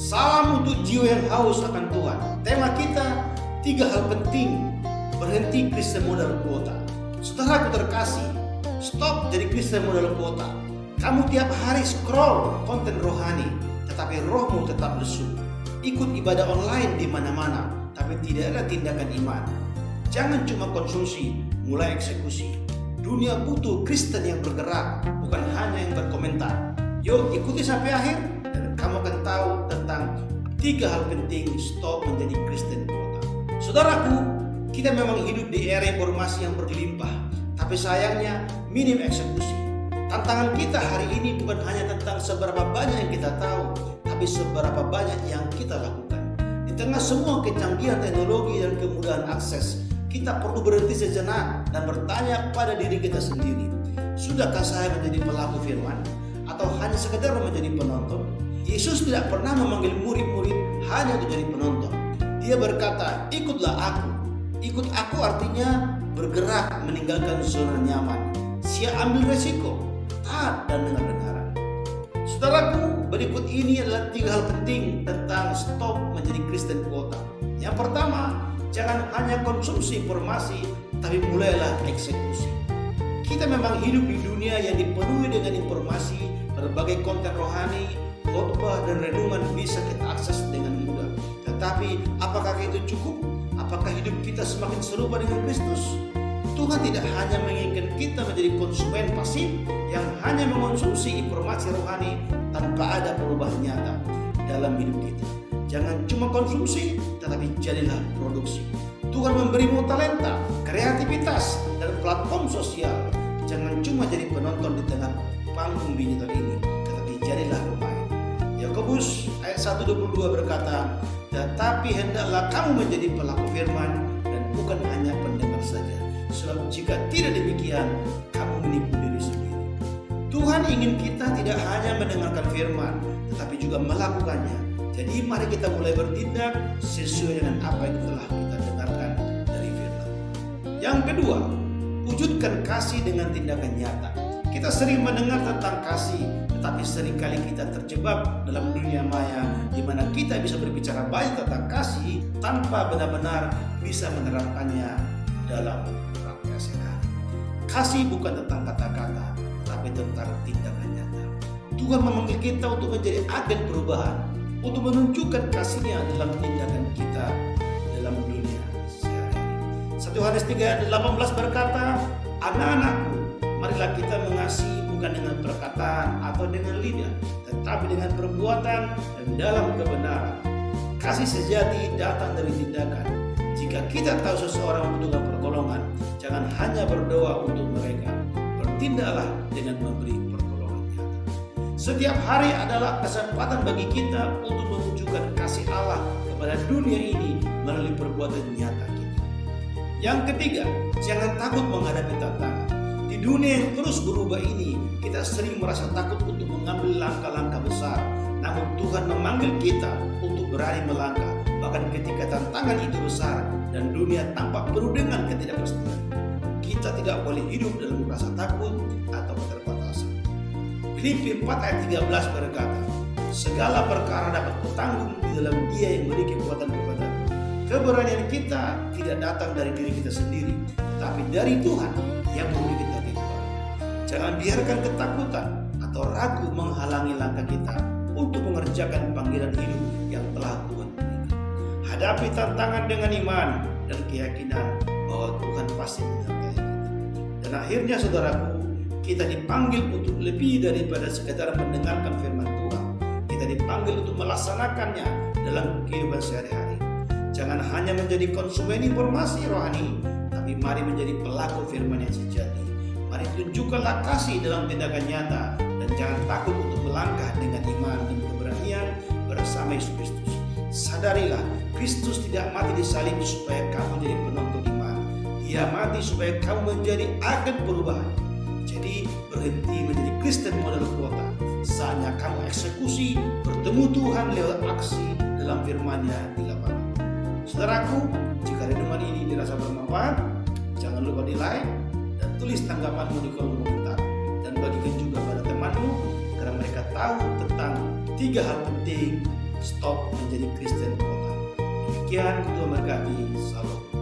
Salam untuk jiwa yang haus akan Tuhan. Tema kita, 3 hal penting berhenti Kristen modal kuota. Saudaraku terkasih, stop jadi Kristen modal kuota. Kamu tiap hari scroll konten rohani, tetapi rohmu tetap lesu. Ikut ibadah online di mana-mana, tapi tidak ada tindakan iman. Jangan cuma konsumsi, mulai eksekusi. Dunia butuh Kristen yang bergerak, bukan hanya yang berkomentar. Yuk ikuti sampai akhir dan kamu akan tahu tentang 3 hal penting stop menjadi Kristen kuota. Saudaraku, kita memang hidup di era informasi yang berlimpah, tapi sayangnya minim eksekusi. Tantangan kita hari ini bukan hanya tentang seberapa banyak yang kita tahu, tapi seberapa banyak yang kita lakukan. Di tengah semua kecanggihan teknologi dan kemudahan akses, kita perlu berhenti sejenak dan bertanya pada diri kita sendiri. Sudahkah saya menjadi pelaku firman? Atau hanya sekedar menjadi penonton? Yesus tidak pernah memanggil murid-murid hanya untuk jadi penonton. Dia berkata, ikutlah aku. Ikut aku artinya bergerak meninggalkan zona nyaman. Siap ambil resiko, taat dan dengar kebenaran. Saudaraku, berikut ini adalah 3 hal penting tentang stop menjadi Kristen kuota. Yang pertama, jangan hanya konsumsi informasi, tapi mulailah eksekusi. Kita memang hidup di dunia yang dipenuhi dengan informasi, berbagai konten rohani, khotbah dan renungan bisa kita akses dengan mudah. Tetapi apakah itu cukup? Apakah hidup kita semakin serupa dengan Kristus? Tuhan tidak hanya menginginkan kita menjadi konsumen pasif yang hanya mengonsumsi informasi rohani tanpa ada perubahan nyata dalam hidup kita. Jangan cuma konsumsi, tetapi jadilah produksi. Tuhan memberimu talenta, kreativitas, dan platform sosial. Jangan cuma jadi penonton di tengah panggung digital ini, tetapi jadilah pemain. Yakobus ayat 1:22 berkata, tetapi hendaklah kamu menjadi pelaku firman dan bukan hanya pendengar saja. Sebab jika tidak demikian, kamu menipu diri sendiri. Tuhan ingin kita tidak hanya mendengarkan firman, tetapi juga melakukannya. Jadi mari kita mulai bertindak sesuai dengan apa yang telah kita dengarkan dari firman. Yang kedua, wujudkan kasih dengan tindakan nyata. Kita sering mendengar tentang kasih, tetapi seringkali kita terjebak dalam dunia maya di mana kita bisa berbicara banyak tentang kasih tanpa benar-benar bisa menerapkannya dalam praktek sehari-hari. Kasih bukan tentang kata-kata, tapi tentang tindakan nyata. Tuhan memanggil kita untuk menjadi agen perubahan, untuk menunjukkan kasih-Nya dalam tindakan kita dalam dunia sehari-hari. 1 Yohanes 3:18 berkata, anak-anakku, marilah kita mengasihi bukan dengan perkataan atau dengan lidah, tetapi dengan perbuatan dan dalam kebenaran. Kasih sejati datang dari tindakan. Jika kita tahu seseorang membutuhkan pertolongan, jangan hanya berdoa untuk mereka. Bertindaklah dengan memberi pertolongan nyata. Setiap hari adalah kesempatan bagi kita untuk menunjukkan kasih Allah kepada dunia ini melalui perbuatan nyata kita. Yang ketiga, jangan takut menghadapi tantangan. Di dunia yang terus berubah ini, kita sering merasa takut untuk mengambil langkah-langkah besar. Namun Tuhan memanggil kita untuk berani melangkah, bahkan ketika tantangan itu besar dan dunia tampak penuh dengan ketidakpastian. Kita tidak boleh hidup dalam rasa takut atau keterbatasan. Filipi 4 ayat 13 berkata, segala perkara dapat kutanggung di dalam Dia yang beri kekuatan kepada. Keberanian kita tidak datang dari diri kita sendiri, tetapi dari Tuhan yang memberi kita kekuatan. Jangan biarkan ketakutan atau ragu menghalangi langkah kita untuk mengerjakan panggilan hidup yang telah Tuhan berikan. Hadapi tantangan dengan iman dan keyakinan bahwa Tuhan pasti menyertai kita. Dan akhirnya saudaraku, kita dipanggil untuk lebih daripada sekedar mendengarkan firman Tuhan. Kita dipanggil untuk melaksanakannya dalam kehidupan sehari-hari. Jangan hanya menjadi konsumen informasi rohani, tapi mari menjadi pelaku firman yang sejati. Mari tunjukkanlah kasih dalam tindakan nyata dan jangan takut untuk melangkah dengan iman dan keberanian bersama Yesus Kristus. Sadarilah, Kristus tidak mati di salib supaya kamu jadi penonton iman. Dia mati supaya kamu menjadi agen perubahan. Jadi berhenti menjadi Kristen model kuota. Saatnya kamu eksekusi, bertemu Tuhan lewat aksi dalam firman-Nya di lapangan. Saudaraku, jika renungan ini dirasa bermanfaat, jangan lupa di like dan tulis tanggapanmu di kolom komentar. Dan bagikan juga pada temanmu agar mereka tahu tentang 3 hal penting stop menjadi Kristen kota. Demikian, Tuhan memberkati. Salam.